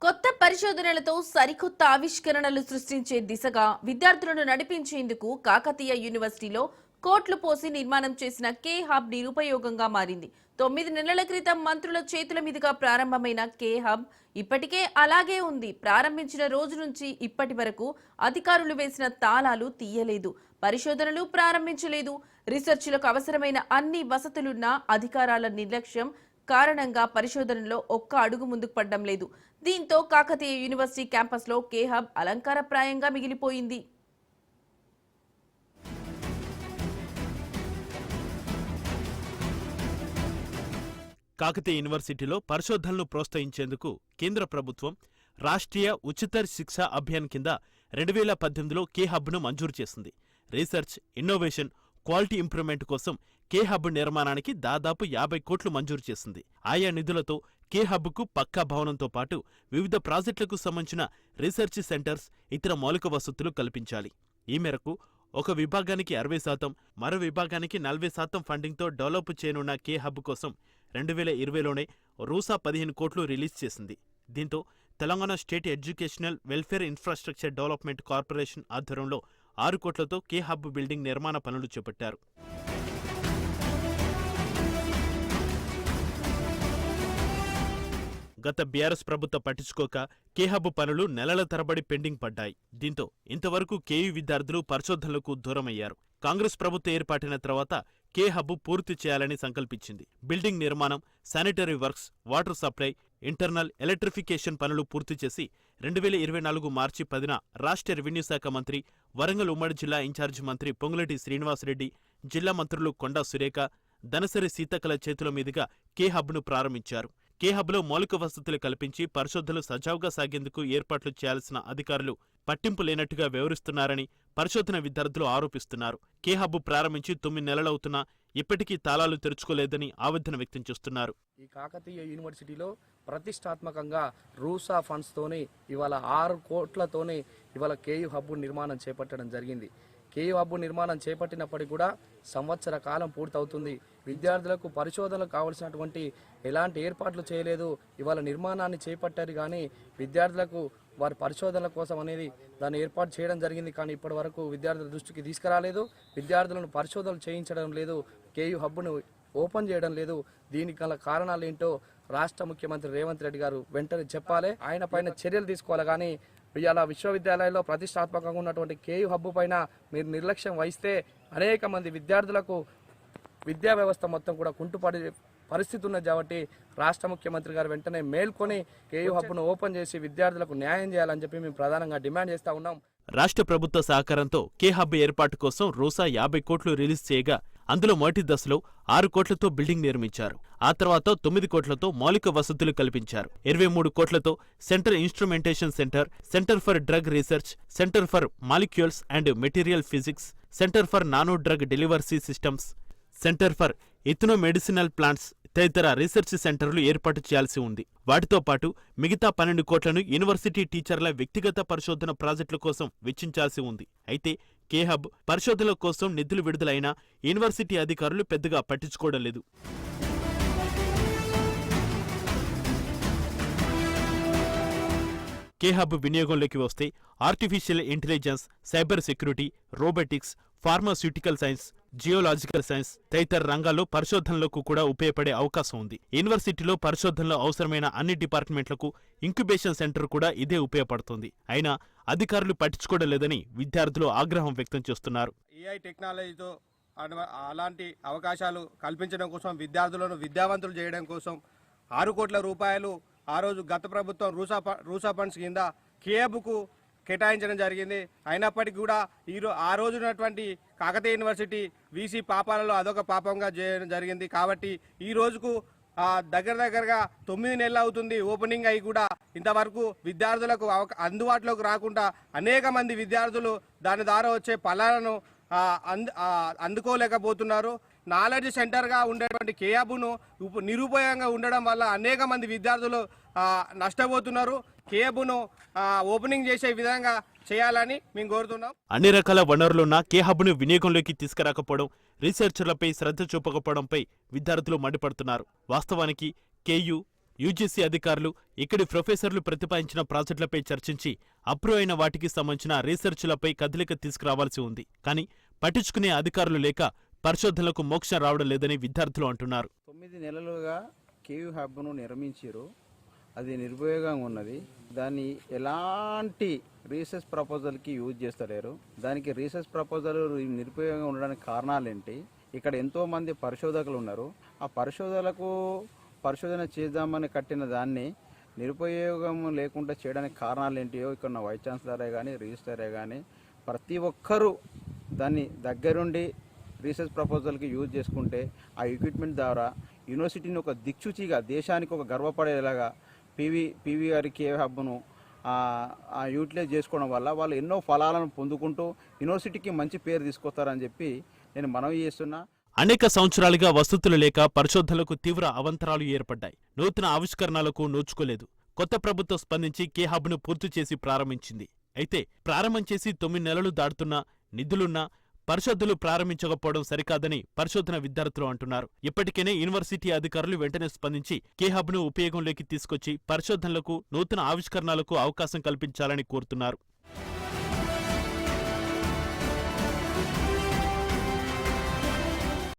కొత్త పరిశోధనలతో సరికొత్త ఆవిష్కరణలు సృష్టించే దిశగా విద్యార్థులను నడిపించేందుకు కాకతీయ యూనివర్సిటీలో కోట్లు పోసి నిర్మాణం చేసిన కే హబ్ నిరుపయోగంగా మారింది. 9 నెలల క్రితం మంత్రుల చేతుల మీదుగా ప్రారంభమైన కే హబ్ ఇప్పటికే అలాగే ఉంది. ప్రారంభించిన రోజు నుంచి ఇప్పటి వరకు అధికారులు వేసిన తాళాలు తీయలేదు, పరిశోధనలు ప్రారంభించలేదు. రీసెర్చ్లకు అవసరమైన అన్ని వసతులున్నా అధికారాల నిర్లక్ష్యం కారణంగా పరిశోధనలో ఒక్క అడుగు ముందుకు పడడం లేదు. దీంతో కాకతీయ యూనివర్సిటీ క్యాంపస్లో కే హబ్ అలంకారప్రాయంగా మిగిలిపోయింది. కాకతీయ యూనివర్సిటీలో పరిశోధనలు ప్రోత్సహించేందుకు కేంద్ర ప్రభుత్వం రాష్ట్రీయ ఉచిత శిక్ష అభియాన్ కింద 2018లో కే హబ్ను మంజూరు చేసింది. రీసెర్చ్, ఇన్నోవేషన్, క్వాలిటీ ఇంప్రూవ్మెంట్ కోసం కే హబ్ నిర్మాణానికి దాదాపు 50 కోట్లు మంజూరు చేసింది. ఆయా నిధులతో కే హబ్కు పక్కా భవనంతో పాటు వివిధ ప్రాజెక్టులకు సంబంధించిన రీసెర్చ్ సెంటర్స్, ఇతర మౌలిక వసతులు కల్పించాలి. ఈ మేరకు ఒక విభాగానికి 60%, మరో విభాగానికి 40% ఫండింగ్తో డెవలప్ చేయనున్న కే హబ్ కోసం 2020లోనే రూసా 15 కోట్లు రిలీజ్ చేసింది. దీంతో Telangana state educational welfare infrastructure development corporation ఆధ్వర్యంలో 6 కోట్లతో కే హబ్ బిల్డింగ్ నిర్మాణ పనులు చేపట్టారు. గత బీఆర్ఎస్ ప్రభుత్వం పట్టించుకోక కే హబ్ పనులు నెలల తరబడి పెండింగ్ పడ్డాయి. దీంతో ఇంతవరకు కేయూ విద్యార్థులు పరిశోధనలకు దూరమయ్యారు. కాంగ్రెస్ ప్రభుత్వం ఏర్పాటైన తర్వాత కే హబ్ పూర్తి చేయాలని సంకల్పించింది. బిల్డింగ్ నిర్మాణం, sanitary works, water supply, internal electrification పనులు పూర్తి చేసి 2024 మార్చి 10న రాష్ట్ర రెవెన్యూ శాఖ మంత్రి, వరంగల్ ఉమ్మడి జిల్లా ఇన్ఛార్జి మంత్రి పొంగులేటి శ్రీనివాసరెడ్డి, జిల్లా మంత్రులు కొండా సురేఖ, దనసరి సీతక్కల చేతుల మీదుగా కే హబ్ను ప్రారంభించారు. కే హబ్లో మౌలిక వసతులు కల్పించి పరిశోధనలు సజావుగా సాగేందుకు ఏర్పాట్లు చేయాల్సిన అధికారులు పట్టింపు లేనట్టుగా వ్యవహరిస్తున్నారని పరిశోధన విద్యార్థులు ఆరోపిస్తున్నారు. కే హబ్ ప్రారంభించి 9 నెలలవుతున్నా ఇప్పటికీ తాళాలు తెరుచుకోలేదని ఆవేదన వ్యక్తం చేస్తున్నారు. ఈ కాకతీయ యూనివర్సిటీలో ప్రతిష్టాత్మకంగా రూసా ఫండ్స్ తోని ఇవాళ 6 కోట్లతోని ఇవాళ కేయూ హబ్ నిర్మాణం చేపట్టడం జరిగింది. కేయూ హబ్ నిర్మాణం చేపట్టినప్పటికీ కూడా సంవత్సర కాలం పూర్తవుతుంది. విద్యార్థులకు పరిశోధనలకు కావలసినటువంటి ఎలాంటి ఏర్పాట్లు చేయలేదు. ఇవాళ నిర్మాణాన్ని చేపట్టారు కానీ విద్యార్థులకు వారి పరిశోధనల కోసం అనేది దాన్ని ఏర్పాటు చేయడం జరిగింది. కానీ ఇప్పటి వరకు విద్యార్థుల దృష్టికి తీసుకురాలేదు. విద్యార్థులను పరిశోధనలు చేయించడం లేదు. కేయూ హబ్ను ఓపెన్ చేయడం లేదు. దీనికి గల కారణాలు ఏంటో రాష్ట్ర ముఖ్యమంత్రి రేవంత్ రెడ్డి గారు వెంటనే చెప్పాలి. ఆయన పైన చర్యలు తీసుకోవాలి. కానీ ఇవాళ విశ్వవిద్యాలయాల్లో ప్రతిష్టాత్మకంగా ఉన్నటువంటి కేయూ హబ్ పైన మీరు నిర్లక్ష్యం వహిస్తే అనేక మంది విద్యార్థులకు విద్యా వ్యవస్థ మొత్తం కూడా కుంటుపడే పరిస్థితి ఉన్నది. కాబట్టి రాష్ట్ర ముఖ్యమంత్రి గారు వెంటనే మేల్కొని కేయూ హబ్ను ఓపెన్ చేసి విద్యార్థులకు న్యాయం చేయాలని చెప్పి మేము ప్రధానంగా డిమాండ్ చేస్తా ఉన్నాం. రాష్ట్ర ప్రభుత్వ సహకారంతో కే హబ్ ఏర్పాటు కోసం రూసా 50 కోట్లు రిలీజ్ చేయగా అందులో మొదటి దశలో 6 కోట్లతో బిల్డింగ్ నిర్మించారు. ఆ తర్వాత 9 కోట్లతో మౌలిక వసతులు కల్పించారు. 23 కోట్లతో centre instrumentation centre, centre for drug research, centre for molecules and material physics, centre for nano drug delivery systems, centre for ethno medicinal plants తదితర రీసెర్చ్ సెంటర్లు ఏర్పాటు చేయాల్సి ఉంది. వాటితో పాటు మిగతా 12 కోట్లను యూనివర్సిటీ టీచర్ల వ్యక్తిగత పరిశోధన ప్రాజెక్టుల కోసం వెచ్చించాల్సి ఉంది. అయితే కే హబ్ పరిశోధనల కోసం నిధులు విడుదలైనా యూనివర్సిటీ అధికారులు పెద్దగా పట్టించుకోవడం లేదు. కే హబ్ వినియోగంలోకి వస్తే artificial intelligence, cyber security, robotics, pharmaceutical science, geological science తదితర రంగాల్లో పరిశోధనలకు కూడా ఉపయోగపడే అవకాశం ఉంది. యూనివర్సిటీలో పరిశోధనలో అవసరమైన అన్ని డిపార్ట్మెంట్లకు ఇంక్యుబేషన్ సెంటర్ కూడా ఇదే ఉపయోగపడుతుంది. అయినా అధికారులు పట్టించుకోవడం లేదని విద్యార్థులు ఆగ్రహం వ్యక్తం చేస్తున్నారు. ఏఐ టెక్నాలజీతో అలాంటి అవకాశాలు కల్పించడం కోసం, విద్యార్థులను విద్యావంతులు చేయడం కోసం 6 కోట్ల రూపాయలు ఆ రోజు గత ప్రభుత్వం రూసా ఫండ్స్ కింద కే హబ్కు కేటాయించడం జరిగింది. అయినప్పటికీ కూడా ఆ రోజు ఉన్నటువంటి కాకతీయ యూనివర్సిటీ వీసీ పాపాలలో అదొక పాపంగా చేయడం జరిగింది. కాబట్టి ఈ రోజుకు దగ్గరగా 9 నెలలు అవుతుంది ఓపెనింగ్ అయి కూడా ఇంతవరకు విద్యార్థులకు అందుబాటులోకి రాకుండా అనేక మంది విద్యార్థులు దాని ద్వారా వచ్చే ఫలాలను అందుకోలేకపోతున్నారు. నాలెడ్జ్ సెంటర్గా ఉండేటువంటి కే హబ్ను నిరుపయోగంగా ఉండడం వల్ల అనేక మంది విద్యార్థులు నష్టపోతున్నారు. కే హబ్ను ఓపెనింగ్ చేసే విధంగా చేయాలని మేము కోరుతున్నాం. అన్ని రకాల వనరులున్న కే హబ్ను వినియోగంలోకి తీసుకురాకపోవడం, రీసెర్చర్లపై శ్రద్ధ చూపకపోవడంపై విద్యార్థులు మండిపడుతున్నారు. వాస్తవానికి కేయూ యూజీసీ అధికారులు, ఇక్కడి ప్రొఫెసర్లు ప్రతిపాదించిన ప్రాజెక్టులపై చర్చించి అప్రూవ్ అయిన వాటికి సంబంధించిన రీసెర్చ్లపై కదలిక తీసుకురావాల్సి ఉంది. కానీ పట్టించుకునే అధికారులు లేక పరిశోధనలకు మోక్షం రావడం లేదని విద్యార్థులు అంటున్నారు. 9 నెలలుగా కేయూ హబ్ను నిర్మించారు. అది నిరుపయోగంగా ఉన్నది. దాన్ని ఎలాంటి రీసెర్చ్ ప్రపోజల్కి యూజ్ చేస్తలేరు. దానికి రీసెర్చ్ ప్రపోజల్ నిరుపయోగంగా ఉండడానికి కారణాలేంటి? ఇక్కడ ఎంతోమంది పరిశోధకులు ఉన్నారు. ఆ పరిశోధన చేద్దామని కట్టిన దాన్ని నిరుపయోగం లేకుండా చేయడానికి కారణాలు ఏంటియో ఇక్కడ నా వైస్ ఛాన్సలరే కానీ రిజిస్టరే కానీ ప్రతి ఒక్కరూ దాన్ని దగ్గరుండి రీసెర్చ్ ప్రపోజల్కి యూజ్ చేసుకుంటే ఆ ఎక్విప్మెంట్ ద్వారా యూనివర్సిటీని ఒక దిక్సూచిగా దేశానికి ఒక గర్వపడేలాగా పీవీ గారి కేయూ హబ్ను యూటిలైజ్ చేసుకోవడం వల్ల వాళ్ళు ఎన్నో ఫలాలను పొందుకుంటూ యూనివర్సిటీకి మంచి పేరు తీసుకొస్తారని చెప్పి నేను మనవి చేస్తున్నా. అనేక సంవత్సరాలుగా వసతులు లేక పరిశోధనలకు తీవ్ర అవంతరాలు ఏర్పడ్డాయి. నూతన ఆవిష్కరణలకు నోచుకోలేదు. కొత్త ప్రభుత్వం స్పందించి కే హబ్ను పూర్తి చేసి ప్రారంభించింది. అయితే ప్రారంభం చేసి 9 నెలలు దాటుతున్నా నిధులున్నా పరిశోధనలు ప్రారంభించకపోవడం సరికాదని పరిశోధన విద్యార్థులు అంటున్నారు. ఇప్పటికైనా యూనివర్సిటీ అధికారులు వెంటనే స్పందించి కే హబ్ను ఉపయోగంలోకి తీసుకొచ్చి పరిశోధనలకు, నూతన ఆవిష్కరణలకు అవకాశం కల్పించాలని కోరుతున్నారు.